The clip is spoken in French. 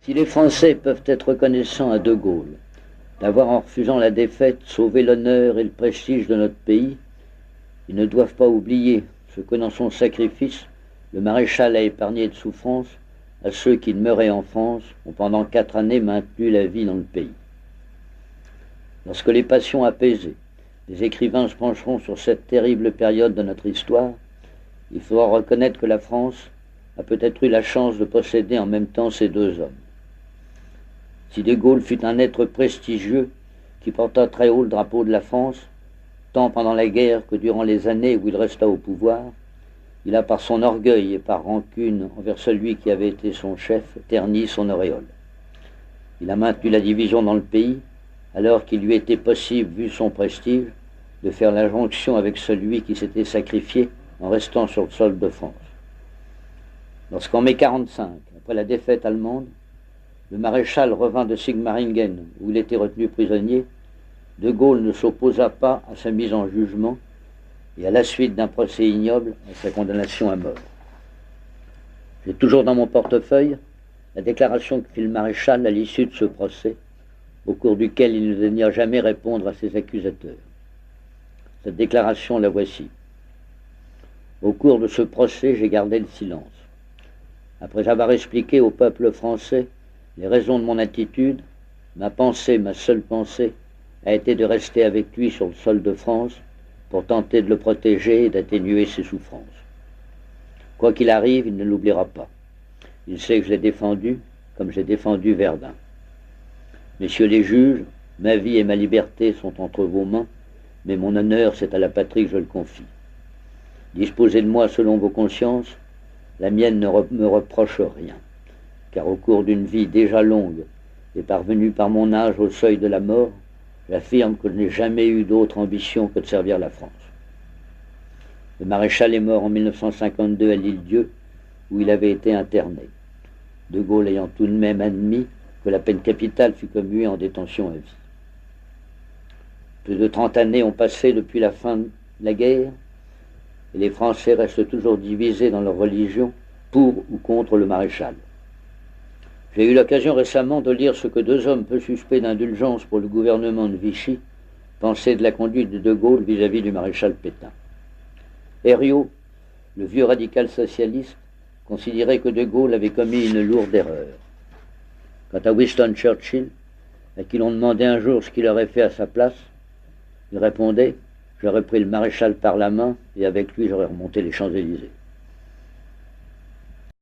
Si les Français peuvent être reconnaissants à De Gaulle d'avoir, en refusant la défaite, sauvé l'honneur et le prestige de notre pays, ils ne doivent pas oublier ce que dans son sacrifice, le maréchal a épargné de souffrance à ceux qui demeuraient en France ont pendant 4 années maintenu la vie dans le pays. Lorsque les passions apaisées, les écrivains se pencheront sur cette terrible période de notre histoire, il faudra reconnaître que la France a peut-être eu la chance de posséder en même temps ces deux hommes. Si De Gaulle fut un être prestigieux qui porta très haut le drapeau de la France, tant pendant la guerre que durant les années où il resta au pouvoir, il a par son orgueil et par rancune envers celui qui avait été son chef terni son auréole. Il a maintenu la division dans le pays, alors qu'il lui était possible, vu son prestige, de faire la jonction avec celui qui s'était sacrifié en restant sur le sol de France. Lorsqu'en mai 1945, après la défaite allemande, le maréchal revint de Sigmaringen, où il était retenu prisonnier, De Gaulle ne s'opposa pas à sa mise en jugement et à la suite d'un procès ignoble à sa condamnation à mort. J'ai toujours dans mon portefeuille la déclaration que fit le maréchal à l'issue de ce procès, au cours duquel il ne daigna jamais répondre à ses accusateurs. Cette déclaration, la voici. Au cours de ce procès, j'ai gardé le silence. Après avoir expliqué au peuple français les raisons de mon attitude, ma pensée, ma seule pensée, a été de rester avec lui sur le sol de France pour tenter de le protéger et d'atténuer ses souffrances. Quoi qu'il arrive, il ne l'oubliera pas. Il sait que je l'ai défendu comme j'ai défendu Verdun. Messieurs les juges, ma vie et ma liberté sont entre vos mains, mais mon honneur, c'est à la patrie que je le confie. Disposez de moi selon vos consciences, la mienne ne me reproche rien, car au cours d'une vie déjà longue et parvenue par mon âge au seuil de la mort, j'affirme que je n'ai jamais eu d'autre ambition que de servir la France. Le maréchal est mort en 1952 à l'Île-Dieu, où il avait été interné, De Gaulle ayant tout de même admis que la peine capitale fut commuée en détention à vie. Plus de 30 années ont passé depuis la fin de la guerre, et les Français restent toujours divisés dans leur religion, pour ou contre le maréchal. J'ai eu l'occasion récemment de lire ce que 2 hommes peu suspects d'indulgence pour le gouvernement de Vichy pensaient de la conduite de Gaulle vis-à-vis du maréchal Pétain. Herriot, le vieux radical socialiste, considérait que De Gaulle avait commis une lourde erreur. Quant à Winston Churchill, à qui l'on demandait un jour ce qu'il aurait fait à sa place, il répondait « J'aurais pris le maréchal par la main et avec lui j'aurais remonté les Champs-Élysées ».